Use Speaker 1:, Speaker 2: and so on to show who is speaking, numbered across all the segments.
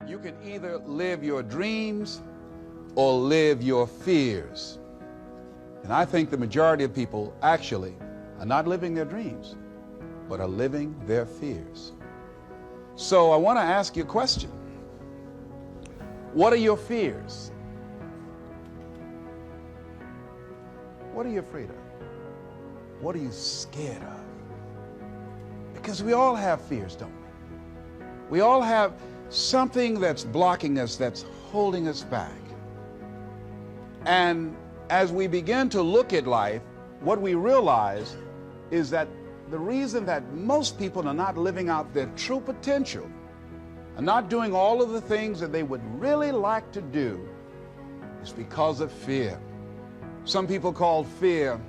Speaker 1: You can either live your dreams or live your fears. And I think the majority of people actually are not living their dreams, but are living their fears. So I want to ask you a question. What are your fears? What are you afraid of? What are you scared of? Because we all have fears, don't we? We all have something that's blocking us, that's holding us back. And as we begin to look at life, what we realize is that the reason that most people are not living out their true potential, are not doing all of the things that they would really like to do, is because of fear. Some people call fear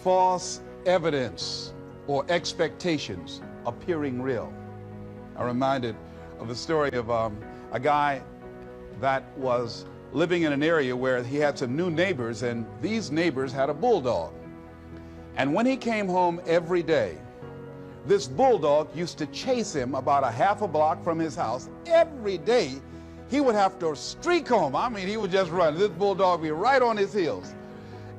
Speaker 1: false evidence or expectations appearing real. I'm reminded of the story of a guy that was living in an area where he had some new neighbors, and these neighbors had a bulldog. And when he came home every day, this bulldog used to chase him about a half a block from his house. Every day, he would have to streak home. I mean, he would just run. This bulldog would be right on his heels.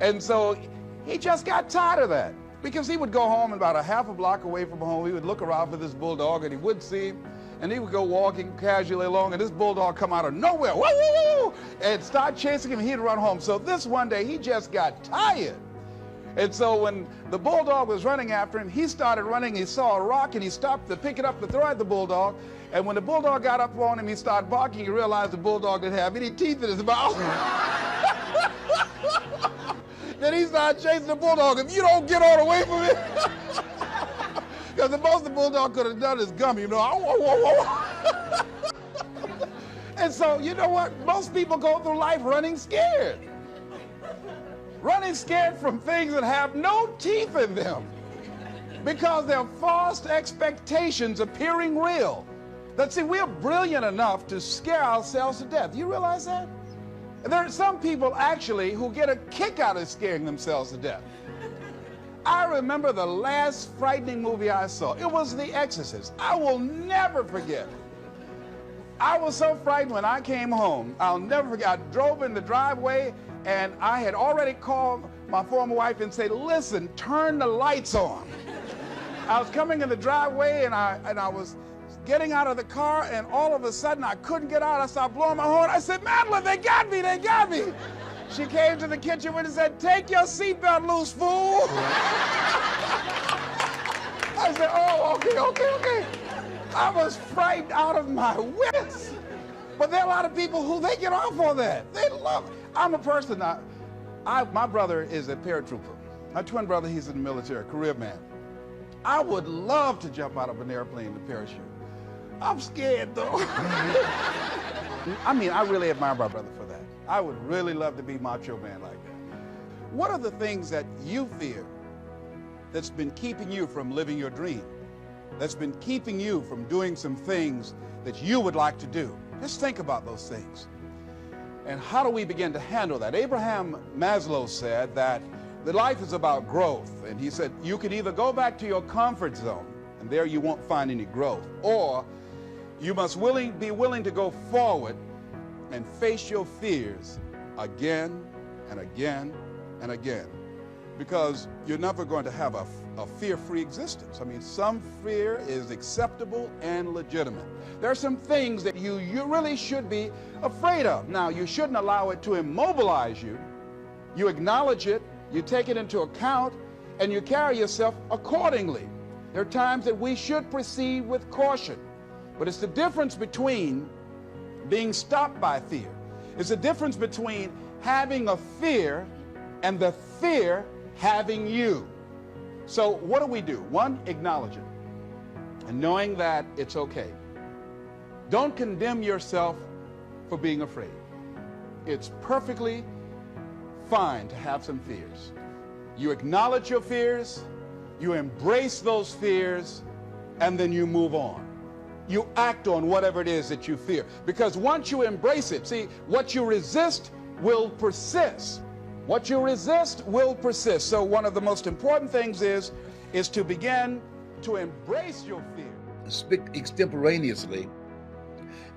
Speaker 1: And so he just got tired of that, because he would go home about a half a block away from home. He would look around for this bulldog, and he wouldn't see him. And he would go walking casually along, and this bulldog come out of nowhere, woo, woo, woo, and start chasing him, and he'd run home. So this one day, he just got tired. And so when the bulldog was running after him, he started running. He saw a rock, and he stopped to pick it up to throw at the bulldog. And when the bulldog got up on him, he started barking. He realized the bulldog didn't have any teeth in his mouth. Then he started chasing the bulldog. If you don't get all the way from it, because the most the bulldog could have done is gummy, you know. And so, you know what? Most people go through life running scared. Running scared from things that have no teeth in them, because they're false expectations appearing real. That, see, we're brilliant enough to scare ourselves to death. You realize that? There are some people actually who get a kick out of scaring themselves to death. I remember the last frightening movie I saw. It was The Exorcist. I will never forget. I was so frightened when I came home. I'll never forget. I drove in the driveway, and I had already called my former wife and said, listen, turn the lights on. I was coming in the driveway, and I was getting out of the car, and all of a sudden I couldn't get out. I started blowing my horn. I said, Madeline, they got me, they got me. She came to the kitchen and said, take your seatbelt loose, fool. I said, oh, okay. I was frightened out of my wits. But there are a lot of people who they get off on that. They love it. I'm a person, my brother is a paratrooper. My twin brother, he's in the military, career man. I would love to jump out of an airplane with a parachute. I'm scared, though. I mean, I really admire my brother for that. I would really love to be macho man like that. What are the things that you fear that's been keeping you from living your dream? That's been keeping you from doing some things that you would like to do? Just think about those things. And how do we begin to handle that? Abraham Maslow said that the life is about growth. And he said, you can either go back to your comfort zone, and there you won't find any growth, or you must be willing to go forward and face your fears again and again and again, because you're never going to have a fear-free existence. I mean, some fear is acceptable and legitimate. There are some things that you really should be afraid of. Now, you shouldn't allow it to immobilize you. You acknowledge it, you take it into account, and you carry yourself accordingly. There are times that we should proceed with caution. But it's the difference between being stopped by fear. It's the difference between having a fear and the fear having you. So what do? One, acknowledge it, and knowing that it's okay. Don't condemn yourself for being afraid. It's perfectly fine to have some fears. You acknowledge your fears, you embrace those fears, and then you move on. You act on whatever it is that you fear. Because once you embrace it, see, what you resist will persist. What you resist will persist. So one of the most important things is to begin to embrace your fear.
Speaker 2: Speak extemporaneously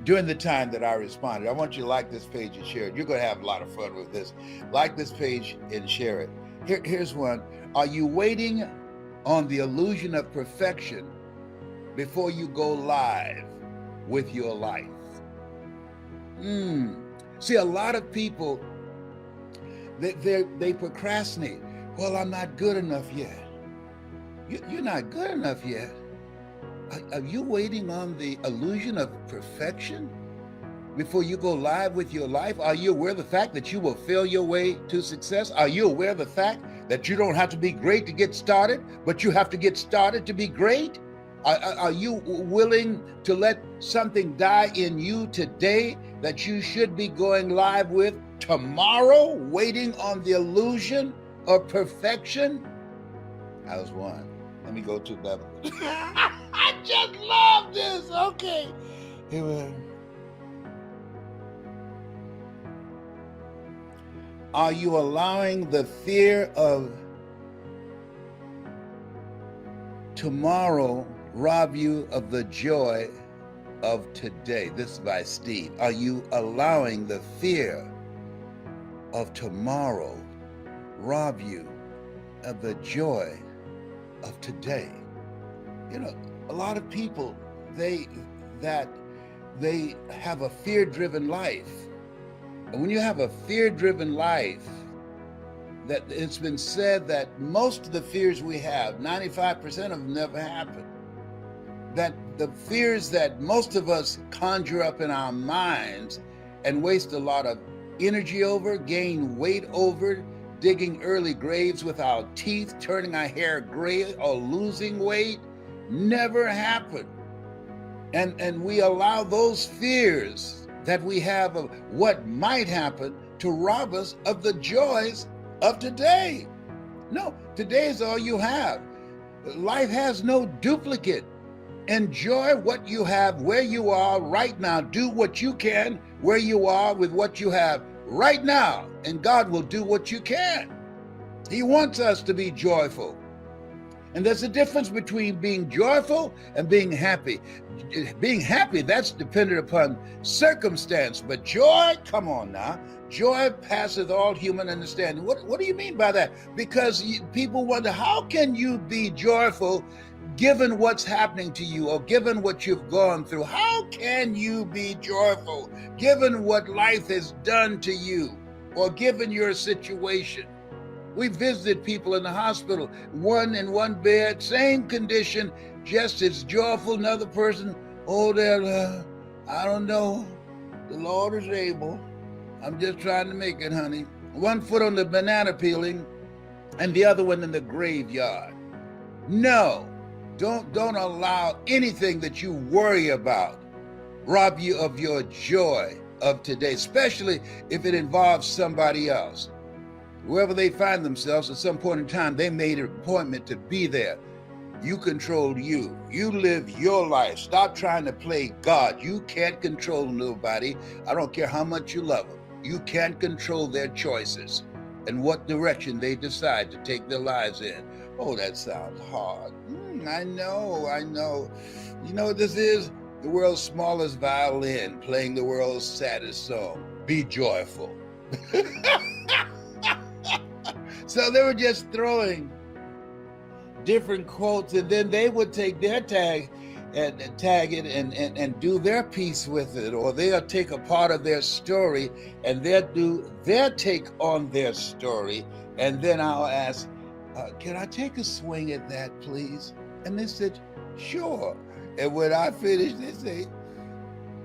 Speaker 1: during the time that I responded. I want you to like this page and share it. You're going to have a lot of fun with this. Like this page and share it. Here's one. Are you waiting on the illusion of perfection before you go live with your life? See, a lot of people, they procrastinate. Well, I'm not good enough yet. You're not good enough yet. Are you waiting on the illusion of perfection before you go live with your life? Are you aware of the fact that you will fail your way to success? Are you aware of the fact that you don't have to be great to get started, but you have to get started to be great? Are you willing to let something die in you today that you should be going live with tomorrow, waiting on the illusion of perfection? That was one. Let me go to another one. I just love this. Okay. Are you allowing the fear of tomorrow rob you of the joy of today? This is by Steve. Are you allowing the fear of tomorrow rob you of the joy of today? You know, a lot of people, they have a fear-driven life. And when you have a fear-driven life, that it's been said that most of the fears we have, 95% of them never happen. That the fears that most of us conjure up in our minds and waste a lot of energy over, gain weight over, digging early graves with our teeth, turning our hair gray, or losing weight, never happen. And we allow those fears that we have of what might happen to rob us of the joys of today. No, today is all you have. Life has no duplicate. Enjoy what you have where you are right now. Do what you can where you are with what you have right now, and God will do what you can. He wants us to be joyful. And there's a difference between being joyful and being happy. Being happy, that's dependent upon circumstance. But joy, come on now. Joy passeth all human understanding. What do you mean by that? Because people wonder, how can you be joyful given what's happening to you or given what you've gone through? How can you be joyful given what life has done to you or given your situation? We visited people in the hospital, one in one bed, same condition, just as joyful. Another person, oh, they're, I don't know, the Lord is able. I'm just trying to make it, honey. One foot on the banana peeling and the other one in the graveyard. No, don't allow anything that you worry about rob you of your joy of today, especially if it involves somebody else. Wherever they find themselves, at some point in time, they made an appointment to be there. You control you. You live your life. Stop trying to play God. You can't control nobody. I don't care how much you love them. You can't control their choices and what direction they decide to take their lives in. Oh, that sounds hard. I know. You know what this is? The world's smallest violin playing the world's saddest song. Be joyful. So they were just throwing different quotes, and then they would take their tag and tag it and do their piece with it, or they'll take a part of their story and they'll do their take on their story. And then I'll ask, can I take a swing at that, please? And they said, sure. And when I finish, they say,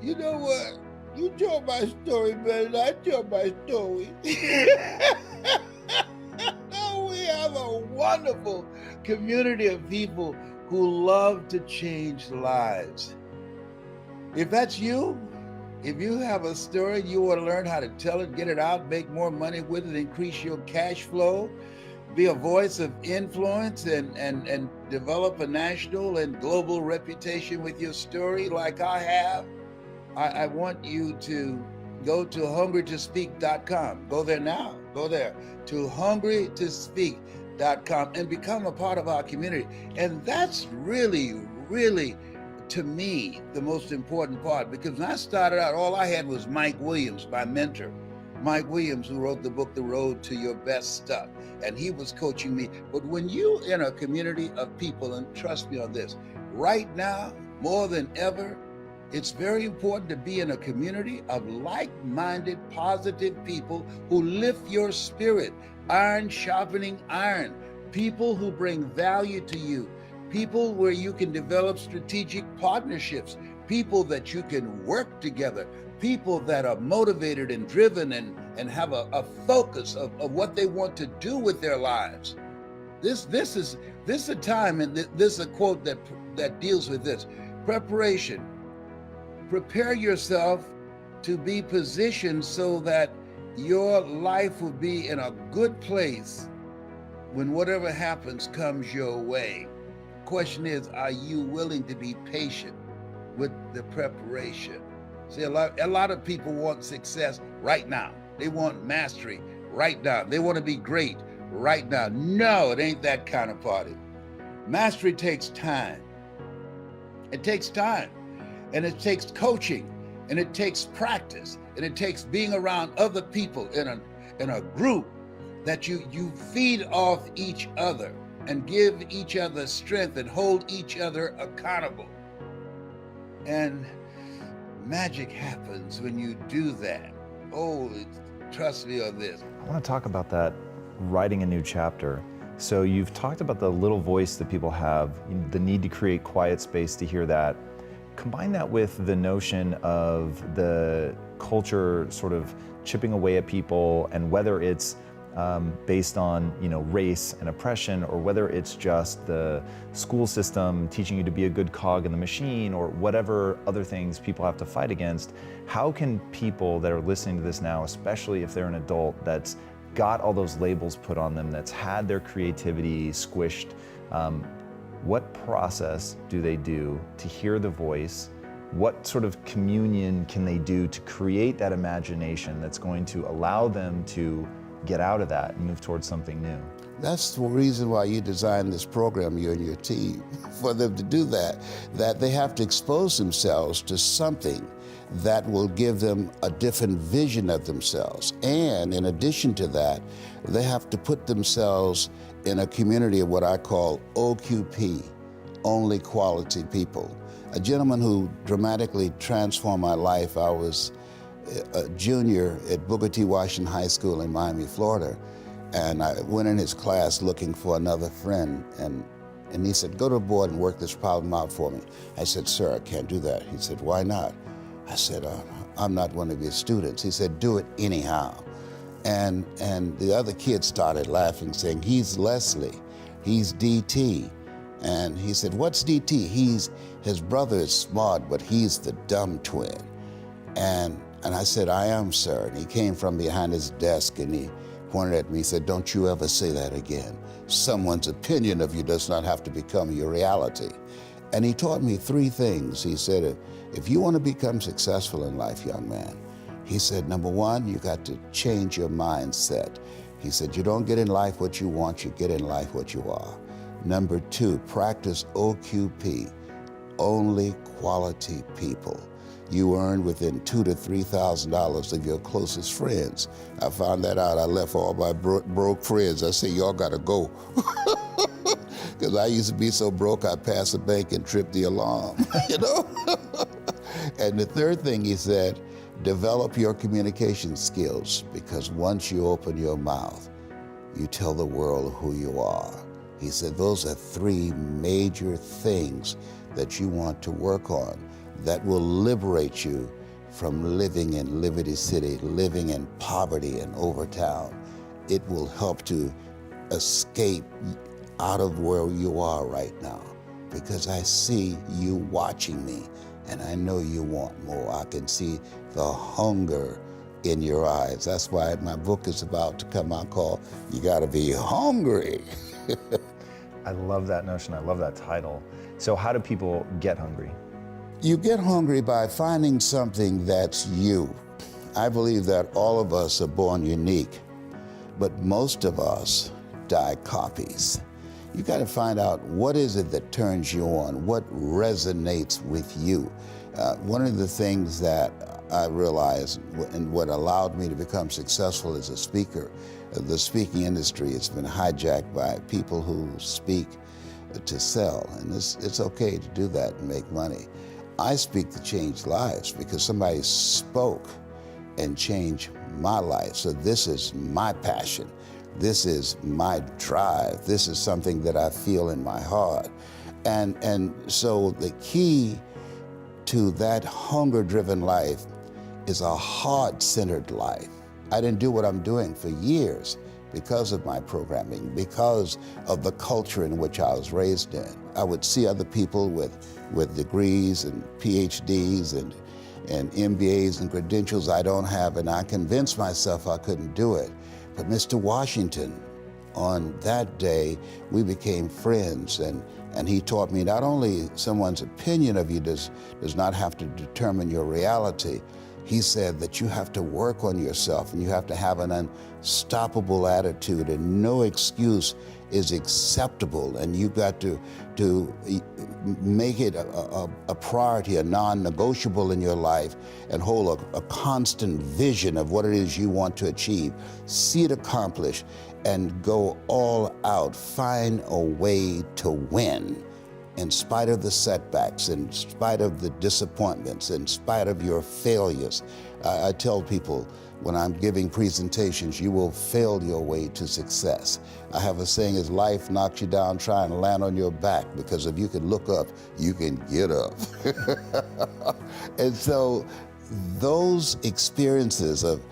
Speaker 1: you know what? You told my story better than I told my story. We have a wonderful community of people who love to change lives. If that's you, if you have a story, you want to learn how to tell it, get it out, make more money with it, increase your cash flow, be a voice of influence, and develop a national and global reputation with your story like I have, I want you to go to hungrytospeak.com. Go there now. Go there to hungrytospeak.com and become a part of our community. And that's really, really to me, the most important part, because when I started out, all I had was Mike Williams, my mentor. Mike Williams, who wrote the book, The Road to Your Best Stuff, and he was coaching me. But when you in a community of people, and trust me on this, right now, more than ever, it's very important to be in a community of like-minded, positive people who lift your spirit, iron sharpening iron, people who bring value to you, people where you can develop strategic partnerships, people that you can work together, people that are motivated and driven and have a focus of what they want to do with their lives. This is a time, and this is a quote that deals with this. Preparation. Prepare yourself to be positioned so that your life will be in a good place when whatever happens comes your way. Question is, are you willing to be patient with the preparation? See, a lot of people want success right now. They want mastery right now. They want to be great right now. No, it ain't that kind of party. Mastery takes time. It takes time, and it takes coaching, and it takes practice, and it takes being around other people in a group that you feed off each other and give each other strength and hold each other accountable. And magic happens when you do that. Oh, trust me on this.
Speaker 2: I want to talk about that, writing a new chapter. So you've talked about the little voice that people have, the need to create quiet space to hear that. Combine that with the notion of the culture sort of chipping away at people, and whether it's based on race and oppression, or whether it's just the school system teaching you to be a good cog in the machine, or whatever other things people have to fight against. How can people that are listening to this now, especially if they're an adult that's got all those labels put on them, that's had their creativity squished, what process do they do to hear the voice? What sort of communion can they do to create that imagination that's going to allow them to get out of that and move towards something new?
Speaker 3: That's the reason why you designed this program, you and your team, for them to do that they have to expose themselves to something that will give them a different vision of themselves. And in addition to that, they have to put themselves in a community of what I call OQP, only quality people. A gentleman who dramatically transformed my life, I was a junior at Booker T. Washington High School in Miami, Florida, and I went in his class looking for another friend, and he said, go to the board and work this problem out for me. I said, sir, I can't do that. He said, why not? I said, I'm not one of your students. He said, do it anyhow. And the other kids started laughing, saying, he's Leslie, he's DT. And he said, what's DT? His brother is smart, but he's the dumb twin. And I said, I am, sir. And he came from behind his desk and he pointed at me and said, don't you ever say that again. Someone's opinion of you does not have to become your reality. And he taught me three things. He said, if you want to become successful in life, young man, he said, number one, you got to change your mindset. He said, you don't get in life what you want, you get in life what you are. Number two, practice OQP, only quality people. You earn within $2,000 to $3,000 of your closest friends. I found that out. I left all my broke friends. I said, y'all gotta go. Because I used to be so broke, I'd pass the bank and trip the alarm, And the third thing he said, develop your communication skills, because once you open your mouth, you tell the world who you are. He said, those are three major things that you want to work on that will liberate you from living in Liberty City, living in poverty in Overtown. It will help to escape out of where you are right now, because I see you watching me and I know you want more. I can see the hunger in your eyes. That's why my book is about to come out called You Gotta Be Hungry.
Speaker 2: I love that notion. I love that title. So how do people get hungry?
Speaker 3: You get hungry by finding something that's you. I believe that all of us are born unique, but most of us die copies. You got to find out what is it that turns you on, what resonates with you. One of the things that I realized and what allowed me to become successful as a speaker, the speaking industry has been hijacked by people who speak to sell, and it's okay to do that and make money. I speak to change lives because somebody spoke and changed my life. So this is my passion. This is my drive. This is something that I feel in my heart. And so the key to that hunger-driven life is a heart-centered life. I didn't do what I'm doing for years because of my programming, because of the culture in which I was raised in. I would see other people with degrees and PhDs and MBAs and credentials I don't have, and I convinced myself I couldn't do it. But Mr. Washington, on that day, we became friends, and he taught me not only someone's opinion of you does not have to determine your reality. He said that you have to work on yourself and you have to have an unstoppable attitude, and no excuse is acceptable, and you've got to make it a priority, a non-negotiable in your life, and hold a constant vision of what it is you want to achieve. See it accomplished and go all out. Find a way to win. In spite of the setbacks, in spite of the disappointments, in spite of your failures. I tell people when I'm giving presentations, you will fail your way to success. I have a saying, as life knocks you down, try and land on your back, because if you can look up, you can get up. And so those experiences of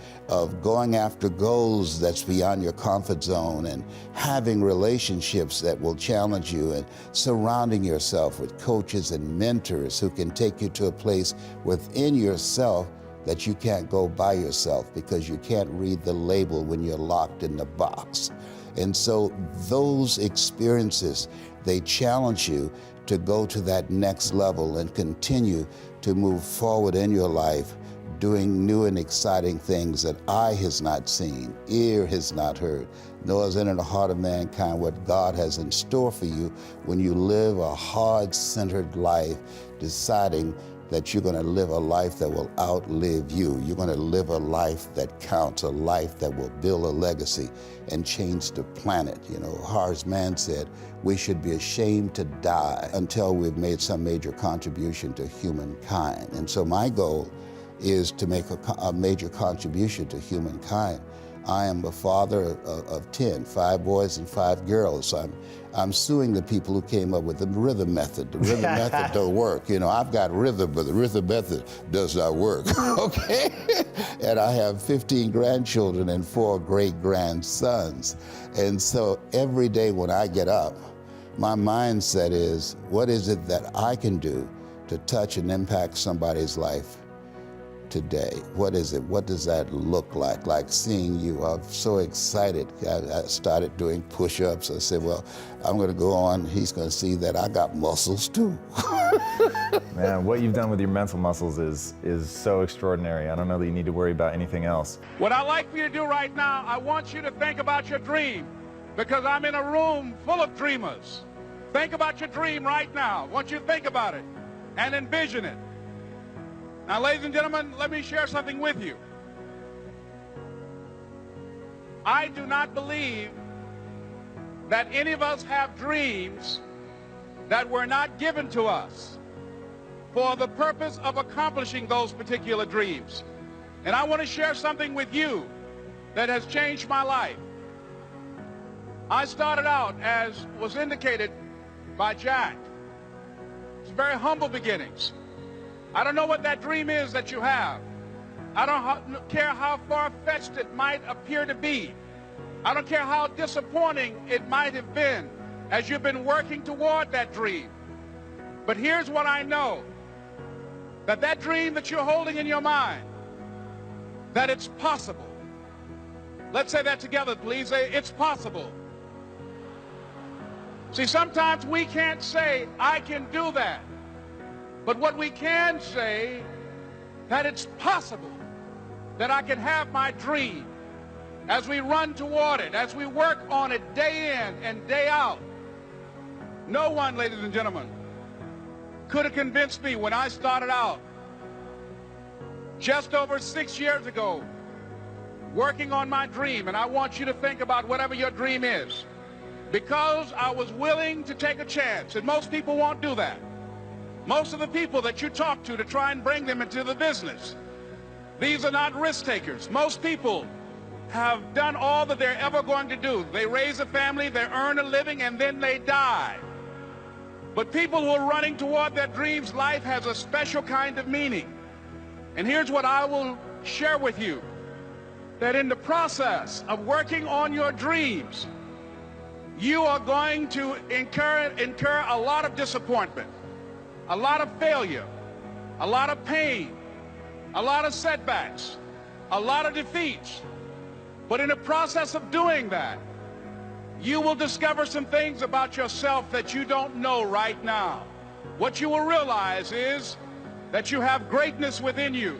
Speaker 3: going after goals that's beyond your comfort zone, and having relationships that will challenge you, and surrounding yourself with coaches and mentors who can take you to a place within yourself that you can't go by yourself because you can't read the label when you're locked in the box. And so those experiences, they challenge you to go to that next level and continue to move forward in your life, doing new and exciting things that eye has not seen, ear has not heard, nor is in the heart of mankind what God has in store for you when you live a heart-centered life, deciding that you're going to live a life that will outlive you. You're going to live a life that counts, a life that will build a legacy and change the planet. You know, Horace Mann said, we should be ashamed to die until we've made some major contribution to humankind. And so my goal is to make a major contribution to humankind. I am a father of 10, 5 boys and 5 girls. So I'm suing the people who came up with the rhythm method. The rhythm method don't work. You know, I've got rhythm, but the rhythm method does not work, okay? And I have 15 grandchildren and 4 great-grandsons. And so every day when I get up, my mindset is, what is it that I can do to touch and impact somebody's life today? What is it? What does that look like? Like seeing you, I'm so excited. I started doing push-ups. I said, well, I'm going to go on. He's going to see that I got muscles too.
Speaker 2: Man, what you've done with your mental muscles is so extraordinary. I don't know that you need to worry about anything else.
Speaker 1: What I'd like for you to do right now, I want you to think about your dream, because I'm in a room full of dreamers. Think about your dream right now. I want you to think about it and envision it. Now, ladies and gentlemen, let me share something with you. I do not believe that any of us have dreams that were not given to us for the purpose of accomplishing those particular dreams. And I want to share something with you that has changed my life. I started out, as was indicated by Jack, it's very humble beginnings. I don't know what that dream is that you have. I don't care how far-fetched it might appear to be. I don't care how disappointing it might have been as you've been working toward that dream. But here's what I know, that dream that you're holding in your mind, that it's possible. Let's say that together, please. Say, it's possible. See, sometimes we can't say, I can do that. But what we can say, that it's possible that I can have my dream as we run toward it, as we work on it day in and day out. No one, ladies and gentlemen, could have convinced me when I started out just over 6 years ago working on my dream. And I want you to think about whatever your dream is, because I was willing to take a chance. And most people won't do that. Most of the people that you talk to try and bring them into the business, these are not risk takers. Most people have done all that they're ever going to do. They raise a family, they earn a living, and then they die. But people who are running toward their dreams, life has a special kind of meaning. And here's what I will share with you, that in the process of working on your dreams, you are going to incur a lot of disappointment, a lot of failure, a lot of pain, a lot of setbacks, a lot of defeats. But in the process of doing that, you will discover some things about yourself that you don't know right now. What you will realize is that you have greatness within you.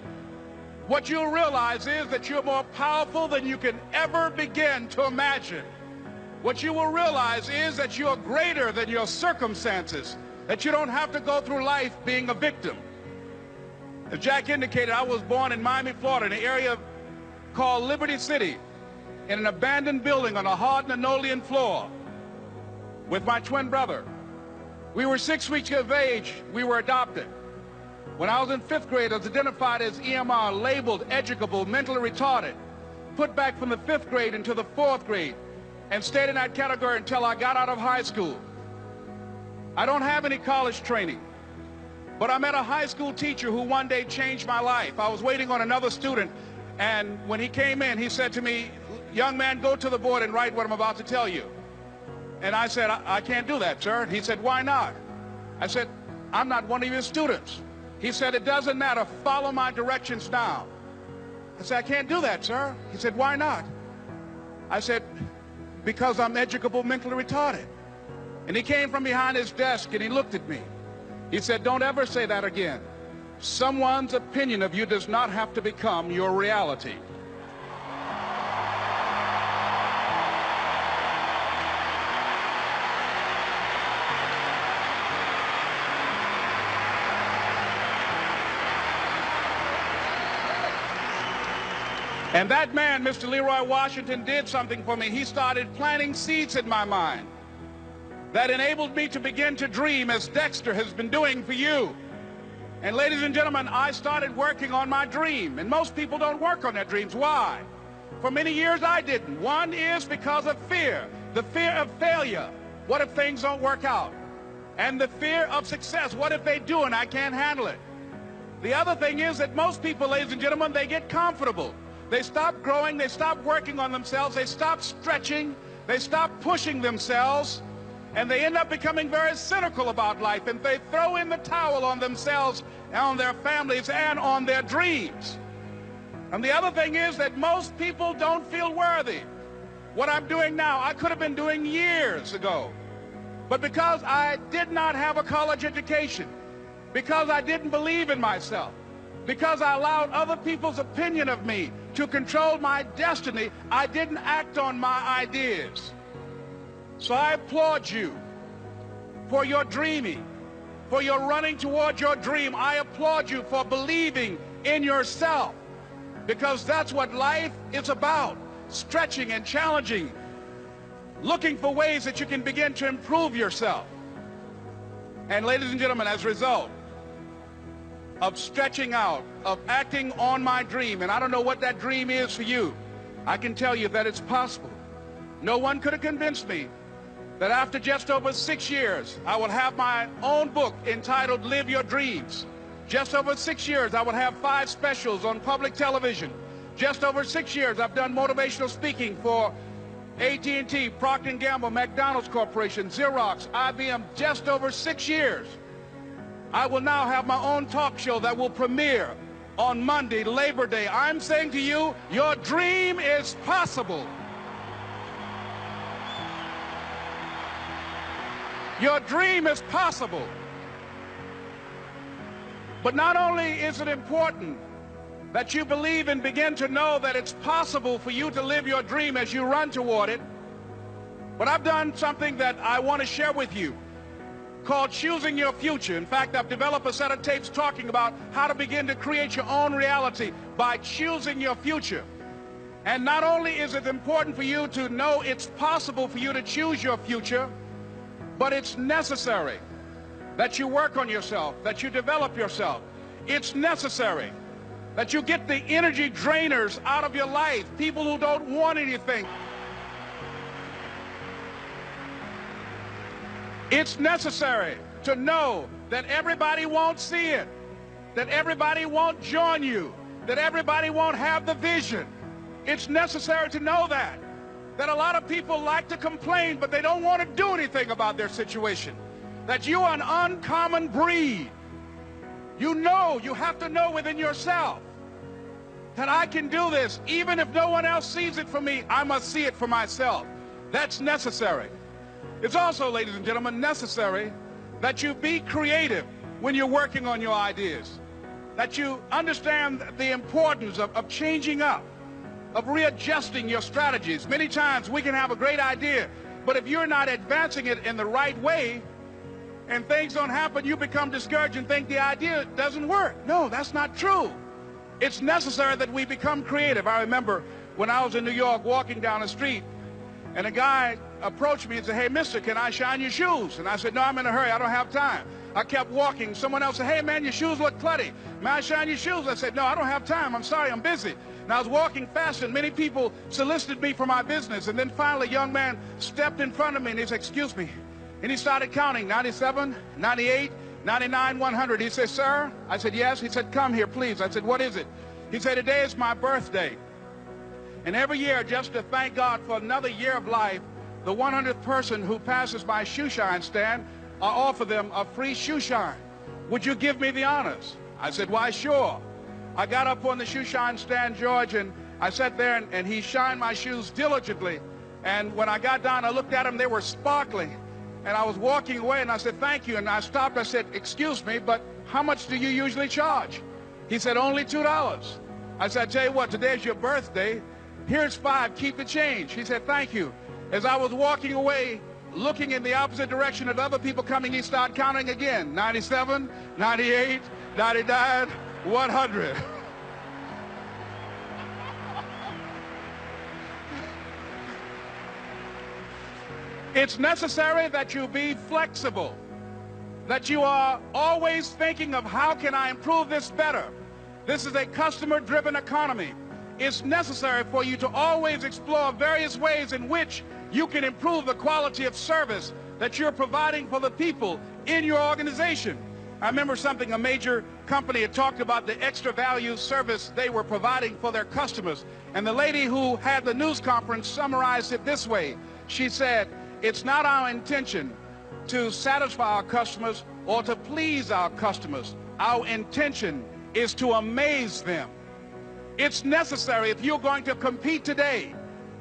Speaker 1: What you'll realize is that you're more powerful than you can ever begin to imagine. What you will realize is that you're greater than your circumstances, that you don't have to go through life being a victim. As Jack indicated, I was born in Mamie, Florida, in an area called Liberty City, in an abandoned building on a hard linoleum floor with my twin brother. We were 6 weeks of age. We were adopted. When I was in 5th grade, I was identified as EMR, labeled educable, mentally retarded, put back from the 5th grade into the 4th grade, and stayed in that category until I got out of high school. I don't have any college training, but I met a high school teacher who one day changed my life. I was waiting on another student, and when he came in, he said to me, "Young man, go to the board and write what I'm about to tell you." And I said, I can't do that, sir. He said, "Why not?" I said, "I'm not one of your students." He said, "It doesn't matter. Follow my directions now." I said, "I can't do that, sir." He said, "Why not?" I said, "Because I'm educable, mentally retarded." And he came from behind his desk and he looked at me. He said, "Don't ever say that again. Someone's opinion of you does not have to become your reality." And that man, Mr. Leroy Washington, did something for me. He started planting seeds in my mind that enabled me to begin to dream, as Dexter has been doing for you. And ladies and gentlemen, I started working on my dream. And most people don't work on their dreams. Why? For many years I didn't. One is because of fear. The fear of failure. What if things don't work out? And the fear of success. What if they do and I can't handle it? The other thing is that most people, ladies and gentlemen, they get comfortable. They stop growing, they stop working on themselves, they stop stretching, they stop pushing themselves, and they end up becoming very cynical about life, and they throw in the towel on themselves and on their families and on their dreams. And the other thing is that most people don't feel worthy. What I'm doing now, I could have been doing years ago. But because I did not have a college education, because I didn't believe in myself, because I allowed other people's opinion of me to control my destiny, I didn't act on my ideas. So I applaud you for your dreaming, for your running toward your dream. I applaud you for believing in yourself, because that's what life is about, stretching and challenging, looking for ways that you can begin to improve yourself. And ladies and gentlemen, as a result of stretching out, of acting on my dream, and I don't know what that dream is for you, I can tell you that it's possible. No one could have convinced me that after just over 6 years, I will have my own book entitled Live Your Dreams. Just over 6 years, I will have 5 specials on public television. Just over 6 years, I've done motivational speaking for AT&T, Procter & Gamble, McDonald's Corporation, Xerox, IBM. Just over 6 years. I will now have my own talk show that will premiere on Monday, Labor Day. I'm saying to you, your dream is possible. Your dream is possible. But not only is it important that you believe and begin to know that it's possible for you to live your dream as you run toward it, but I've done something that I want to share with you. called Choosing Your Future. In fact, I've developed a set of tapes talking about how to begin to create your own reality by choosing your future. And not only is it important for you to know it's possible for you to choose your future, but it's necessary that you work on yourself, that you develop yourself. It's necessary that you get the energy drainers out of your life, people who don't want anything. It's necessary to know that everybody won't see it, that everybody won't join you, that everybody won't have the vision. It's necessary to know that a lot of people like to complain, but they don't want to do anything about their situation, that you are an uncommon breed. You know, you have to know within yourself that I can do this. Even if no one else sees it for me, I must see it for myself. That's necessary. It's also, ladies and gentlemen, necessary that you be creative when you're working on your ideas, that you understand the importance of changing up, of readjusting your strategies. Many times we can have a great idea, but if you're not advancing it in the right way and things don't happen, you become discouraged and think the idea doesn't work. No, that's not true. It's necessary that we become creative. I remember when I was in New York walking down the street, and a guy approached me and said, "Hey, mister, can I shine your shoes?" And I said, "No, I'm in a hurry. I don't have time." I kept walking. Someone else said, "Hey, man, your shoes look clutty. May I shine your shoes?" I said, "No, I don't have time. I'm sorry, I'm busy." And I was walking fast, and many people solicited me for my business. And then finally, a young man stepped in front of me, and he said, "Excuse me." And he started counting, 97, 98, 99, 100. He said, "Sir?" I said, "Yes." He said, "Come here, please." I said, "What is it?" He said, "Today is my birthday. And every year, just to thank God for another year of life, the 100th person who passes my shoe shine stand, I offer them a free shoe shine. Would you give me the honors?" I said, "Why, sure." I got up on the shoe shine stand, George, and I sat there, and he shined my shoes diligently. And when I got down, I looked at them, they were sparkling. And I was walking away, and I said, "Thank you." And I stopped, I said, "Excuse me, but how much do you usually charge?" He said, "Only $2. I said, "I tell you what, today's your birthday. Here's $5, keep the change." He said, "Thank you." As I was walking away, looking in the opposite direction of other people coming, he started counting again. 97, 98, 99, 100. It's necessary that you be flexible, that you are always thinking of how can I improve this better. This is a customer-driven economy. It's necessary for you to always explore various ways in which you can improve the quality of service that you're providing for the people in your organization. I remember something a major company had talked about, the extra value service they were providing for their customers. And the lady who had the news conference summarized it this way. She said, "It's not our intention to satisfy our customers or to please our customers. Our intention is to amaze them." It's necessary, if you're going to compete today,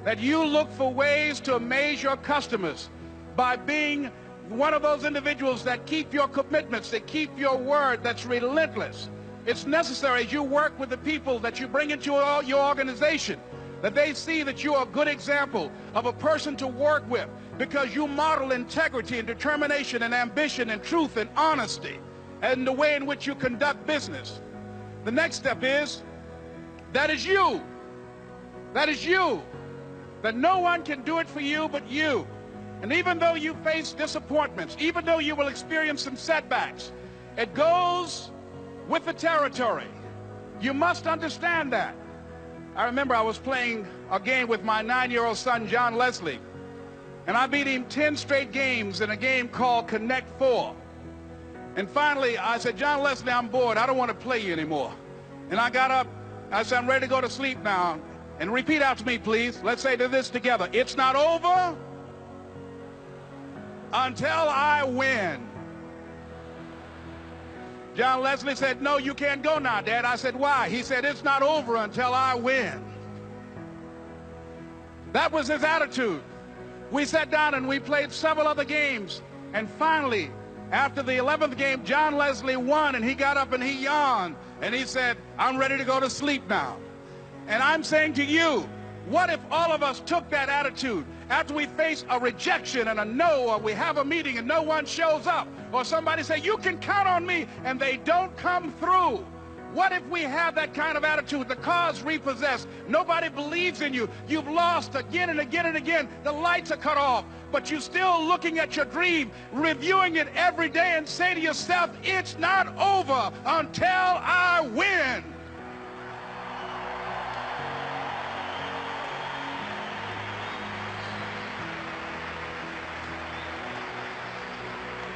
Speaker 1: that you look for ways to amaze your customers by being one of those individuals that keep your commitments, that keep your word, that's relentless. It's necessary as you work with the people that you bring into your organization, that they see that you're a good example of a person to work with, because you model integrity and determination and ambition and truth and honesty and the way in which you conduct business. The next step is, that is you. That is you. That no one can do it for you but you. And even though you face disappointments, even though you will experience some setbacks, it goes with the territory. You must understand that. I remember I was playing a game with my 9-year-old son, John Leslie, and I beat him 10 straight games in a game called Connect 4. And finally, I said, "John Leslie, I'm bored. I don't want to play you anymore." And I got up. I said, "I'm ready to go to sleep now." And repeat after me, please. Let's say this together. "It's not over until I win." John Leslie said, "No, you can't go now, Dad." I said, "Why?" He said, "It's not over until I win." That was his attitude. We sat down and we played several other games. And finally, after the 11th game, John Leslie won, and he got up and he yawned. And he said, "I'm ready to go to sleep now." And I'm saying to you, what if all of us took that attitude after we face a rejection and a no, or we have a meeting and no one shows up, or somebody say, you can count on me, and they don't come through. What if we have that kind of attitude? The car's repossessed. Nobody believes in you. You've lost again and again and again. The lights are cut off, but you're still looking at your dream, reviewing it every day, and say to yourself, it's not over until I win.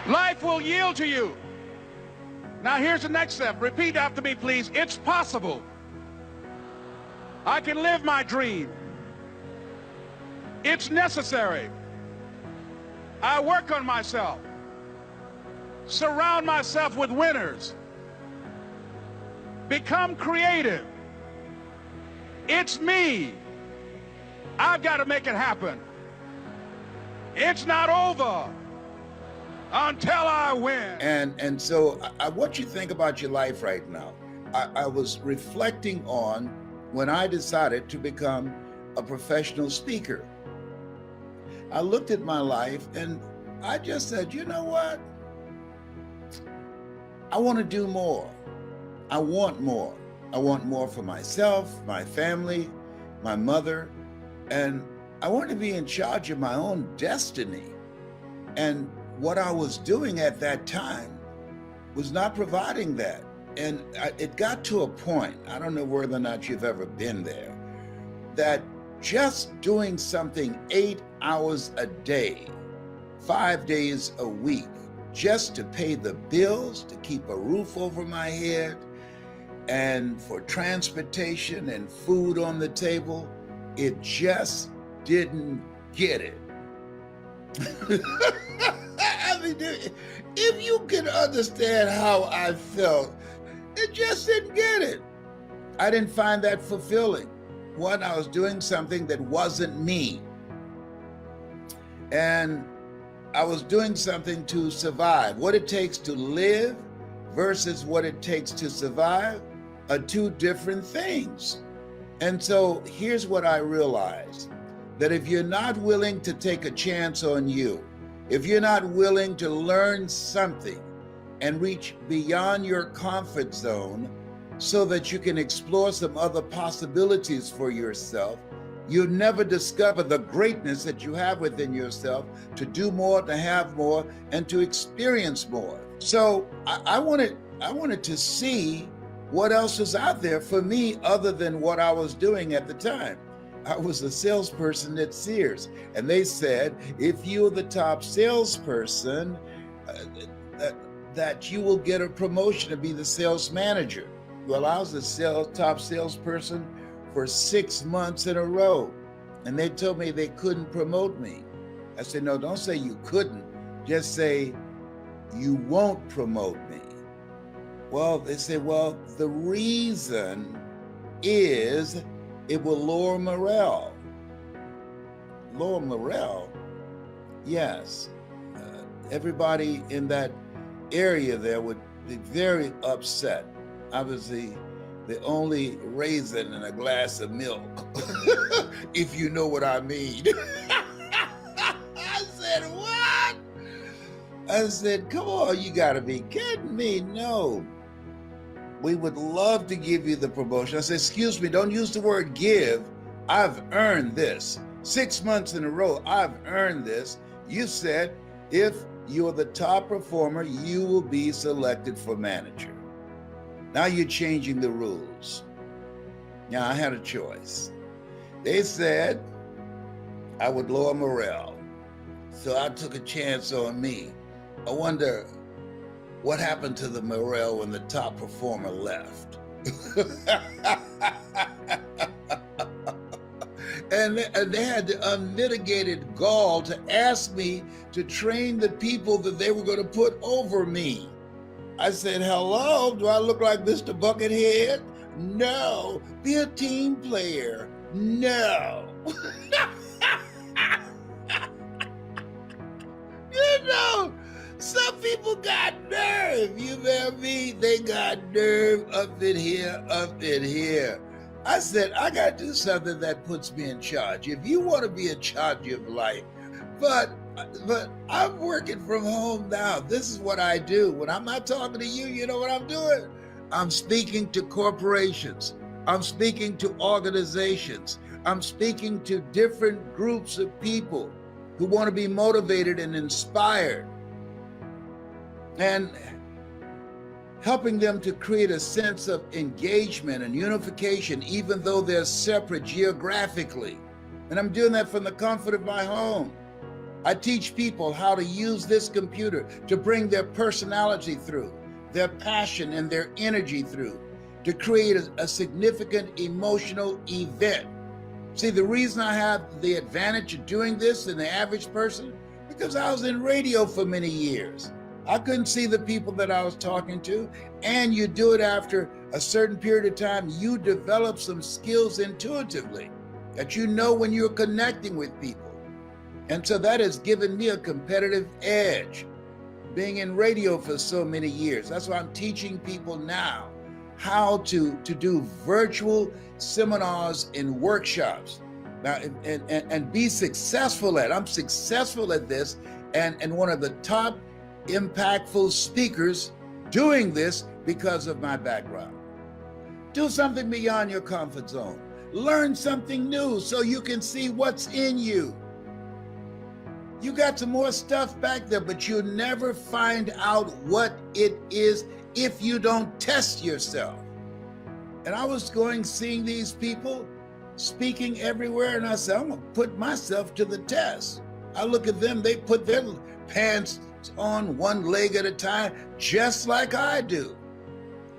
Speaker 1: Life will yield to you. Now here's the next step. Repeat after me, please. It's possible. I can live my dream. It's necessary. I work on myself. Surround myself with winners. Become creative. It's me. I've got to make it happen. It's not over until I win.
Speaker 3: And so I want you to think about your life right now. I was reflecting on when I decided to become a professional speaker. I looked at my life and I just said, you know what? I want to do more. I want more. I want more for myself, my family, my mother, and I want to be in charge of my own destiny. And what I was doing at that time was not providing that. And it got to a point, I don't know whether or not you've ever been there, that just doing something 8 hours a day, 5 days a week, just to pay the bills, to keep a roof over my head, and for transportation and food on the table, it just didn't get it. I mean, if you can understand how I felt, it just didn't get it. I didn't find that fulfilling. One, I was doing something that wasn't me. And I was doing something to survive. What it takes to live versus what it takes to survive are two different things. And so here's what I realized, that if you're not willing to take a chance on you, if you're not willing to learn something and reach beyond your comfort zone so that you can explore some other possibilities for yourself, you'll never discover the greatness that you have within yourself to do more, to have more, and to experience more. So I wanted to see what else was out there for me other than what I was doing at the time. I was a salesperson at Sears, and they said, if you're the top salesperson, that you will get a promotion to be the sales manager. Well, I was the top salesperson for 6 months in a row, and they told me they couldn't promote me. I said, no, don't say you couldn't, just say you won't promote me. Well, they said, well, the reason is it will lower morale. Lower morale? Yes. Everybody in that area there would be very upset. I was the only raisin in a glass of milk, if you know what I mean. I said, what? I said, come on, you gotta be kidding me. No. We would love to give you the promotion. I said, excuse me, don't use the word give. I've earned this. 6 months in a row, I've earned this. You said, if you're the top performer, you will be selected for manager. Now you're changing the rules. Now I had a choice. They said I would lower morale. So I took a chance on me. I wonder what happened to the morale when the top performer left. And they had the unmitigated gall to ask me to train the people that they were going to put over me. I said, hello, do I look like Mr. Buckethead? No. Be a team player. No. You know, some people got nerve, you know me? They got nerve up in here, up in here. I said, I got to do something that puts me in charge. If you want to be in charge of life, but I'm working from home now. This is what I do. When I'm not talking to you, you know what I'm doing? I'm speaking to corporations. I'm speaking to organizations. I'm speaking to different groups of people who want to be motivated and inspired, and helping them to create a sense of engagement and unification, even though they're separate geographically. And I'm doing that from the comfort of my home. I teach people how to use this computer to bring their personality through, their passion and their energy through, to create a significant emotional event. See, the reason I have the advantage of doing this than the average person, because I was in radio for many years. I couldn't see the people that I was talking to, and you do it after a certain period of time, you develop some skills intuitively that you know when you're connecting with people. And so that has given me a competitive edge, being in radio for so many years. That's why I'm teaching people now how to do virtual seminars and workshops now, and be successful at it. I'm successful at this, and one of the top impactful speakers doing this because of my background. Do something beyond your comfort zone. Learn something new so you can see what's in you. You got some more stuff back there, but you'll never find out what it is if you don't test yourself. And I was seeing these people speaking everywhere, and I said, I'm gonna put myself to the test. I look at them, they put their pants on one leg at a time, just like I do.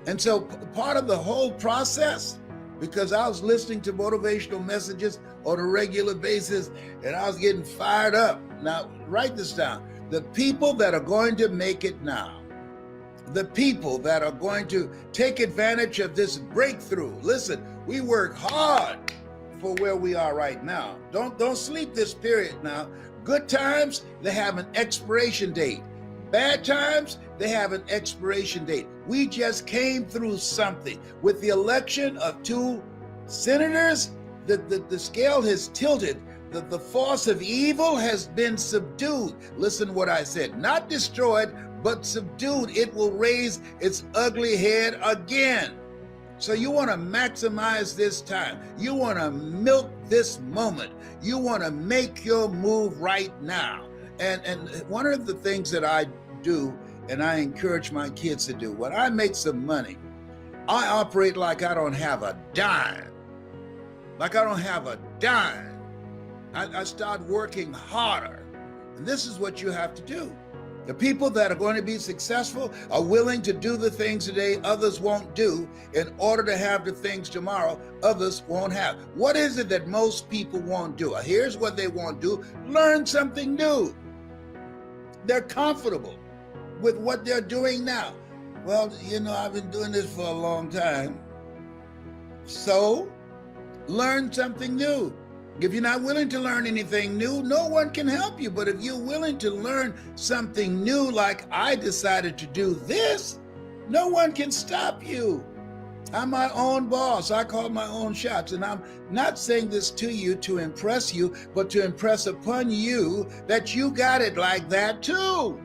Speaker 3: And so part of the whole process, because I was listening to motivational messages on a regular basis and I was getting fired up. Now, write this down. The people that are going to make it now, the people that are going to take advantage of this breakthrough. Listen, we work hard for where we are right now. Don't sleep this period now. Good times, they have an expiration date. Bad times, they have an expiration date. We just came through something. With the election of 2 senators, the scale has tilted. The force of evil has been subdued. Listen what I said. Not destroyed, but subdued. It will raise its ugly head again. So you want to maximize this time. You want to milk this moment. You want to make your move right now. And one of the things that I do, and I encourage my kids to do, when I make some money, I operate like I don't have a dime. Like I don't have a dime. I start working harder. And this is what you have to do. The people that are going to be successful are willing to do the things today others won't do in order to have the things tomorrow others won't have. What is it that most people won't do? Here's what they won't do. Learn something new. They're comfortable with what they're doing now. Well, you know, I've been doing this for a long time. So, learn something new. If you're not willing to learn anything new, no one can help you. But if you're willing to learn something new, like I decided to do this, no one can stop you. I'm my own boss. I call my own shots. And I'm not saying this to you to impress you, but to impress upon you that you got it like that too.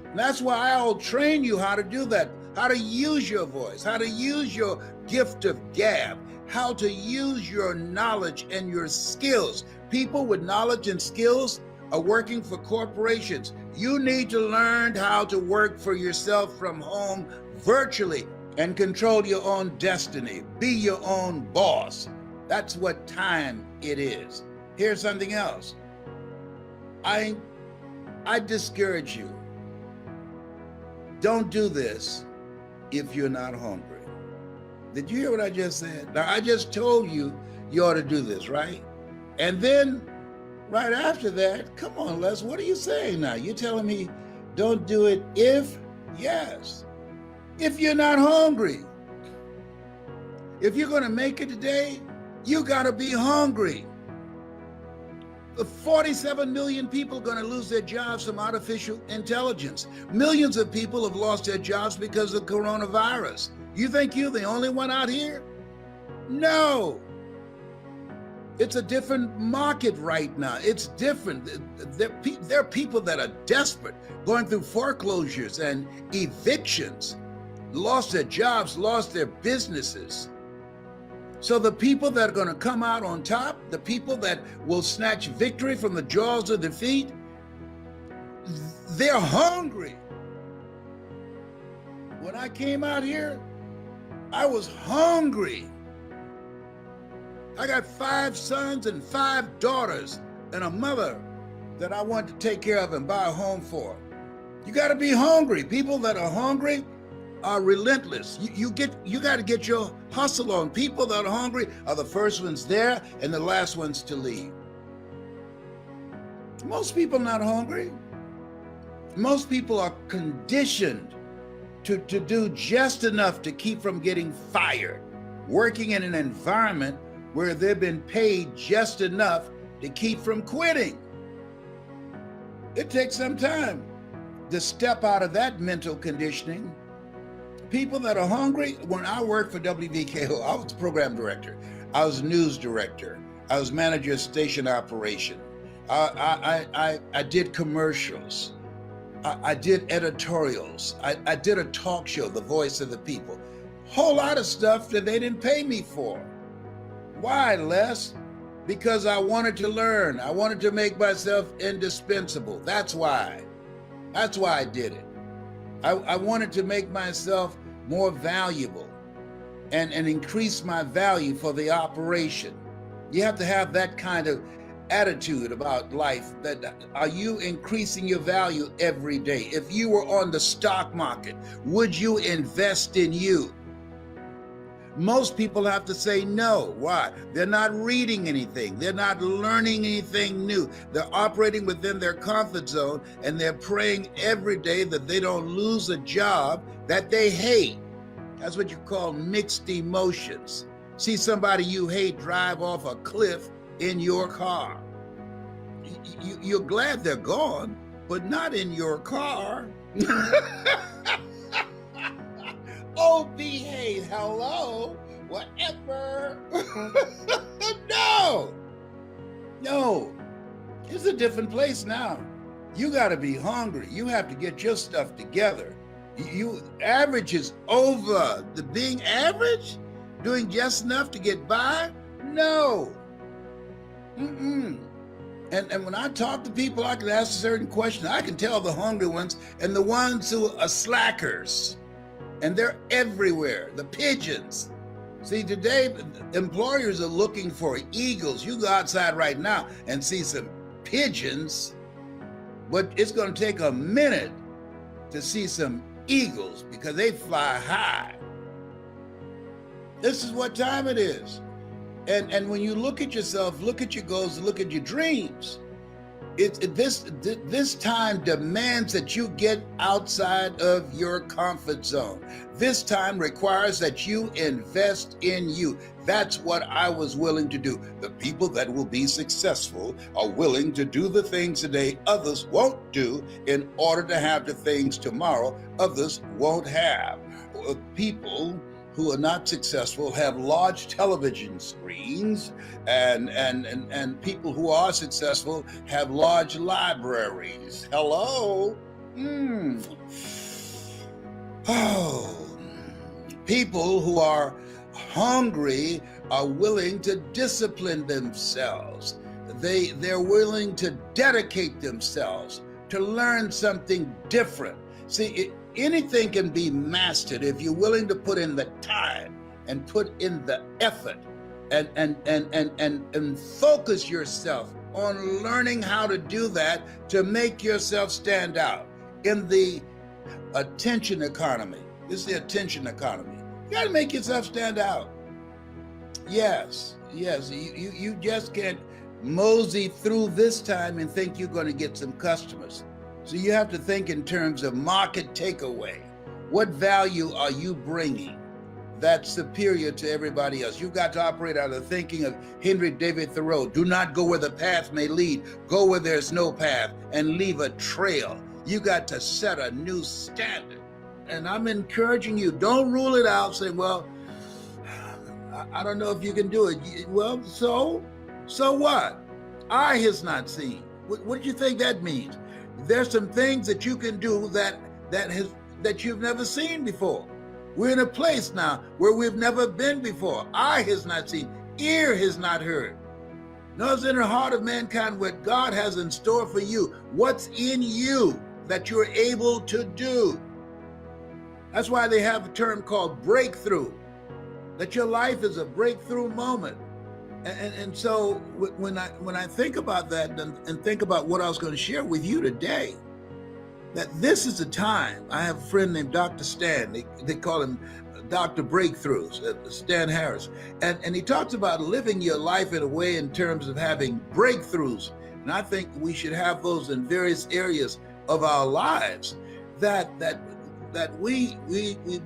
Speaker 3: And that's why I'll train you how to do that, how to use your voice, how to use your gift of gab, how to use your knowledge and your skills. People with knowledge and skills are working for corporations. You need to learn how to work for yourself from home virtually and control your own destiny. Be your own boss. That's what time it is. Here's something else. I discourage you. Don't do this if you're not hungry. Did you hear what I just said? Now, I just told you you ought to do this, right? And then right after that, come on, Les, what are you saying now? You're telling me don't do it if? Yes. If you're not hungry. If you're going to make it today, you got to be hungry. The 47 million people are going to lose their jobs from artificial intelligence. Millions of people have lost their jobs because of coronavirus. You think you're the only one out here? No. It's a different market right now. It's different. There are people that are desperate, going through foreclosures and evictions, lost their jobs, lost their businesses. So the people that are going to come out on top, the people that will snatch victory from the jaws of defeat, they're hungry. When I came out here, I was hungry. I got 5 sons and 5 daughters and a mother that I want to take care of and buy a home for. You got to be hungry. People that are hungry are relentless. You got to get your hustle on. People that are hungry are the first ones there and the last ones to leave. Most people are not hungry. Most people are conditioned to do just enough to keep from getting fired, working in an environment where they've been paid just enough to keep from quitting. It takes some time to step out of that mental conditioning. People that are hungry, when I worked for WVKO, I was the program director, I was news director, I was manager of station operation, I did commercials, I did editorials, I did a talk show, The Voice of the People, whole lot of stuff that they didn't pay me for. Why, Les? Because I wanted to learn. I wanted to make myself indispensable. That's why. That's why I did it. I wanted to make myself more valuable and increase my value for the operation. You have to have that kind of attitude about life. That are you increasing your value every day? If you were on the stock market, would you invest in you? Most people have to say no. Why? They're not reading anything. They're not learning anything new. They're operating within their comfort zone, and they're praying every day that they don't lose a job that they hate. That's what you call mixed emotions. See somebody you hate drive off a cliff in your car. You're glad they're gone, but not in your car. Oh, behave, hello, whatever. No, it's a different place now. You got to be hungry. You have to get your stuff together. Average is over. The being average, doing just enough to get by, no. And when I talk to people, I can ask a certain question. I can tell the hungry ones and the ones who are slackers. And they're everywhere, the pigeons. See, today, employers are looking for eagles. You go outside right now and see some pigeons, but it's going to take a minute to see some eagles because they fly high. This is what time it is. And when you look at yourself, look at your goals, look at your dreams, this time demands that you get outside of your comfort zone. This time requires that you invest in you. That's what I was willing to do. The people that will be successful are willing to do the things today others won't do in order to have the things tomorrow others won't have. People who are not successful have large television screens, and people who are successful have large libraries. Hello? Oh, people who are hungry are willing to discipline themselves. They're willing to dedicate themselves to learn something different. See, anything can be mastered if you're willing to put in the time and put in the effort and focus yourself on learning how to do that to make yourself stand out. In the attention economy, this is the attention economy. You got to make yourself stand out. Yes, you just can't mosey through this time and think you're going to get some customers. So you have to think in terms of market takeaway. What value are you bringing that's superior to everybody else? You've got to operate out of the thinking of Henry David Thoreau. Do not go where the path may lead. Go where there's no path and leave a trail. You got to set a new standard. And I'm encouraging you, don't rule it out saying, well,
Speaker 4: I don't know if you can do it. Well, so what? Eye has not seen. What do you think that means? There's some things that you can do that you've never seen before. We're in a place now where we've never been before. Eye has not seen, ear has not heard. Nor is in the heart of mankind what God has in store for you. What's in you that you're able to do? That's why they have a term called breakthrough, that your life is a breakthrough moment. And so when I think about that and think about what I was going to share with you today, that this is a time. I have a friend named Dr. Stan. They call him Dr. Breakthroughs, Stan Harris. And he talks about living your life in a way in terms of having breakthroughs. And I think we should have those in various areas of our lives, that we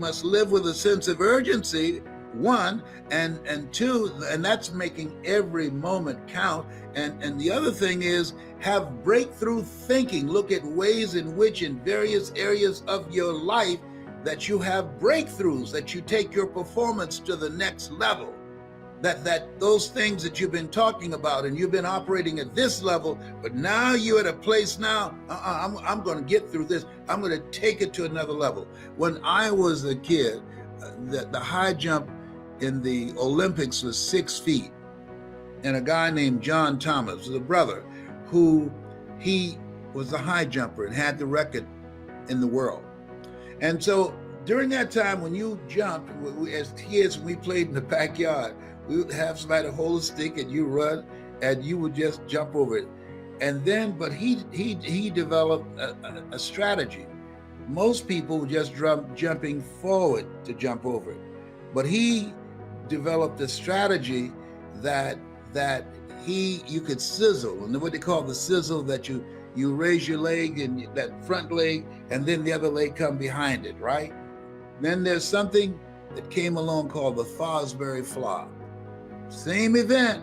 Speaker 4: must live with a sense of urgency, one, and two, and that's making every moment count. And the other thing is have breakthrough thinking. Look at ways in which in various areas of your life that you have breakthroughs, that you take your performance to the next level. That those things that you've been talking about and you've been operating at this level, but now you're at a place now, I'm going to get through this. I'm going to take it to another level. When I was a kid, the high jump in the Olympics was 6 feet. And a guy named John Thomas, the brother, he was a high jumper and had the record in the world. And so during that time when you jumped, as kids, we played in the backyard. We would have somebody hold a stick and you run and you would just jump over it. And then, but he developed a strategy. Most people just jumping forward to jump over it. But he developed a strategy that you could sizzle, and what they call the sizzle, that you raise your leg and that front leg, and then the other leg come behind it, right? Then there's something that came along called the Fosbury Flop. Same event,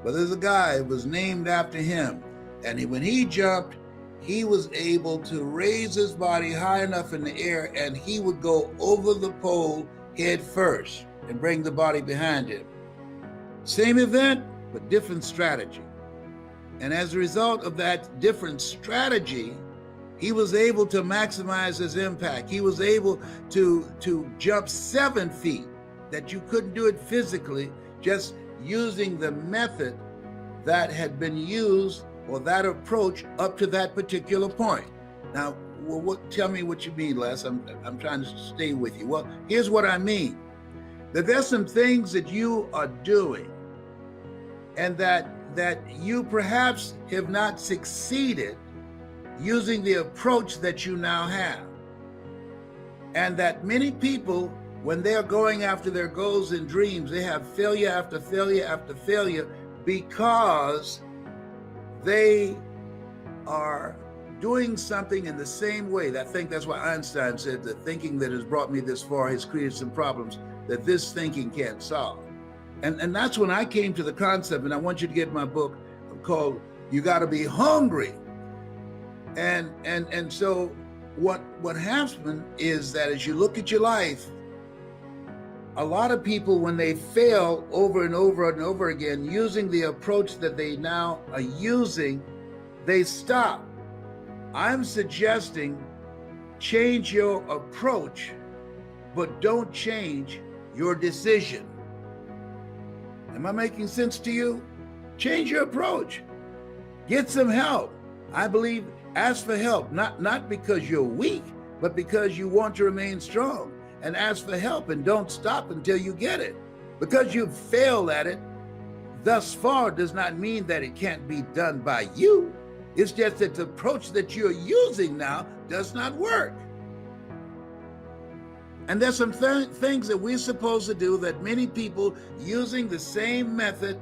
Speaker 4: but there's a guy, it was named after him. And when he jumped, he was able to raise his body high enough in the air and he would go over the pole head first and bring the body behind him. Same event, but different strategy. And as a result of that different strategy, he was able to maximize his impact. He was able to jump 7 feet that you couldn't do it physically, just using the method that had been used or that approach up to that particular point. Now, tell me what you mean, Les. I'm trying to stay with you. Well, here's what I mean. That there's some things that you are doing and that you perhaps have not succeeded using the approach that you now have. And that many people, when they're going after their goals and dreams, they have failure after failure after failure because they are doing something in the same way. I think that's why Einstein said that thinking that has brought me this far has created some problems that this thinking can't solve. And that's when I came to the concept, and I want you to get my book called You Gotta Be Hungry. And so what happened is that as you look at your life, a lot of people, when they fail over and over and over again, using the approach that they now are using, they stop. I'm suggesting change your approach, but don't change your decision. Am I making sense to you? Change your approach. Get some help. I believe ask for help, not because you're weak, but because you want to remain strong. And ask for help and don't stop until you get it. Because you've failed at it thus far does not mean that it can't be done by you. It's just that the approach that you're using now does not work. And there's some things that we're supposed to do that many people using the same method,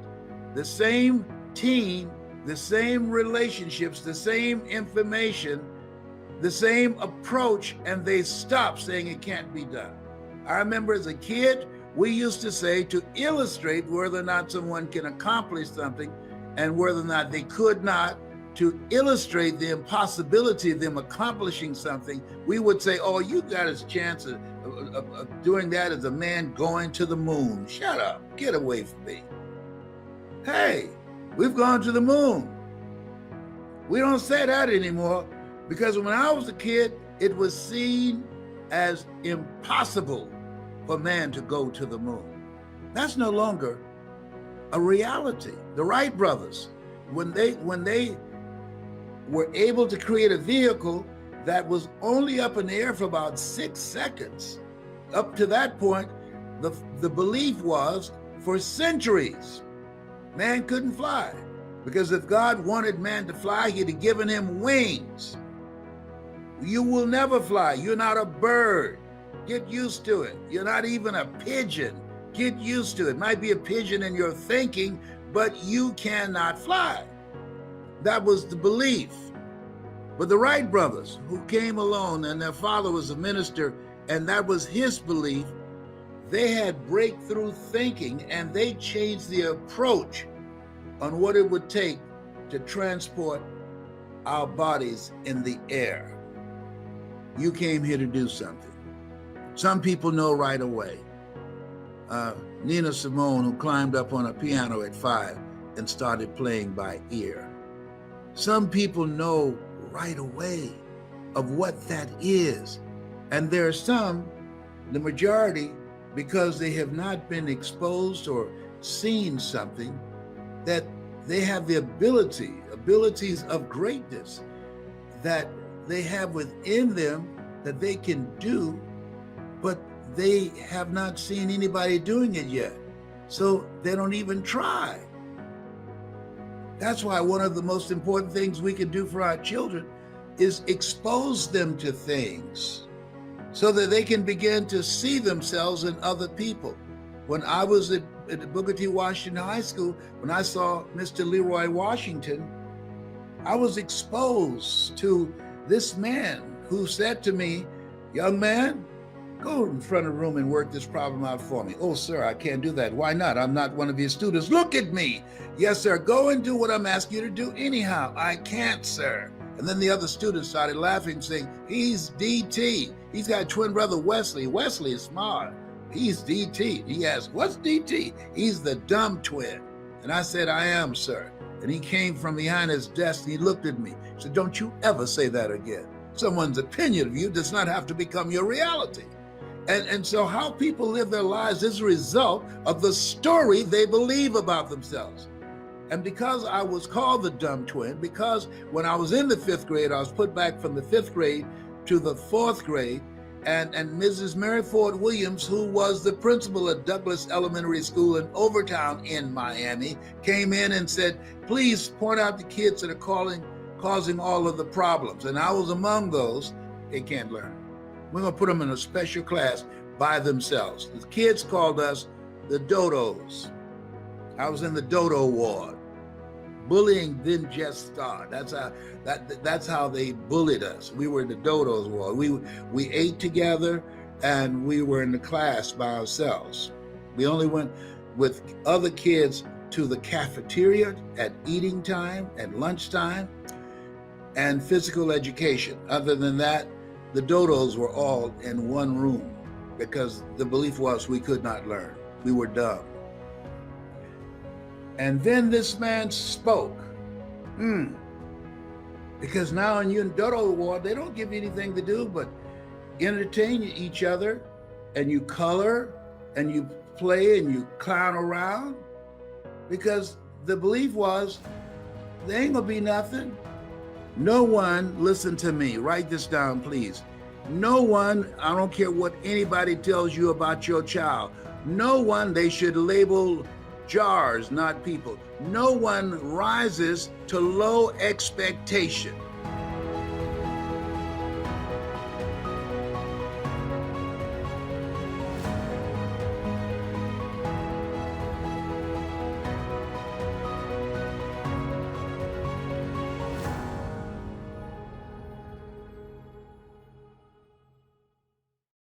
Speaker 4: the same team, the same relationships, the same information, the same approach, and they stop saying it can't be done. I remember as a kid, we used to say to illustrate whether or not someone can accomplish something and whether or not they could not, to illustrate the impossibility of them accomplishing something, we would say, oh, you got a chance of doing that is a man going to the moon. Shut up. Get away from me. Hey, we've gone to the moon. We don't say that anymore because when I was a kid, it was seen as impossible for man to go to the moon. That's no longer a reality. The Wright brothers, when they were able to create a vehicle that was only up in the air for about 6 seconds, up to that point, the belief was for centuries, man couldn't fly. Because if God wanted man to fly, he'd have given him wings. You will never fly. You're not a bird. Get used to it. You're not even a pigeon. Get used to it. Might be a pigeon in your thinking, but you cannot fly. That was the belief. But the Wright brothers, who came along and their father was a minister, and that was his belief, they had breakthrough thinking and they changed the approach on what it would take to transport our bodies in the air. You came here to do something. Some people know right away. Nina Simone, who climbed up on a piano at 5 and started playing by ear. Some people know right away of what that is. And there are some, the majority, because they have not been exposed or seen something, that they have the abilities of greatness that they have within them that they can do, but they have not seen anybody doing it yet. So they don't even try. That's why one of the most important things we can do for our children is expose them to things so that they can begin to see themselves in other people. When I was at Booker T. Washington High School, when I saw Mr. Leroy Washington, I was exposed to this man who said to me, "Young man, go in front of the room and work this problem out for me." "Oh, sir, I can't do that." "Why not? I'm not one of your students." "Look at me." "Yes, sir, go and do what I'm asking you to do anyhow." "I can't, sir." And then the other students started laughing, saying, "He's DT. He's got a twin brother, Wesley. Wesley is smart. He's DT." He asked, "What's DT?" "He's the dumb twin." And I said, "I am, sir." And he came from behind his desk and he looked at me. He said, "Don't you ever say that again. Someone's opinion of you does not have to become your reality." And so how people live their lives is a result of the story they believe about themselves. And because I was called the dumb twin, because when I was in the 5th grade, I was put back from the 5th grade to the 4th grade, and Mrs. Mary Ford Williams, who was the principal at Douglas Elementary School in Overtown in Miami, came in and said, "Please point out the kids that are causing all of the problems." And I was among those. They can't learn. We're gonna put them in a special class by themselves. The kids called us the Dotos. I was in the Doto War. Bullying didn't just start. That's how they bullied us. We were in the Dotos War. We ate together and we were in the class by ourselves. We only went with other kids to the cafeteria at eating time, at lunchtime, and physical education. Other than that, the Dotos were all in one room because the belief was we could not learn. We were dumb. And then this man spoke. Because now in your Doto War, they don't give you anything to do but entertain each other, and you color, and you play, and you clown around. Because the belief was, there ain't gonna be nothing. No one, listen to me, write this down, please. No one, I don't care what anybody tells you about your child, no one, they should label jars, not people. No one rises to low expectation.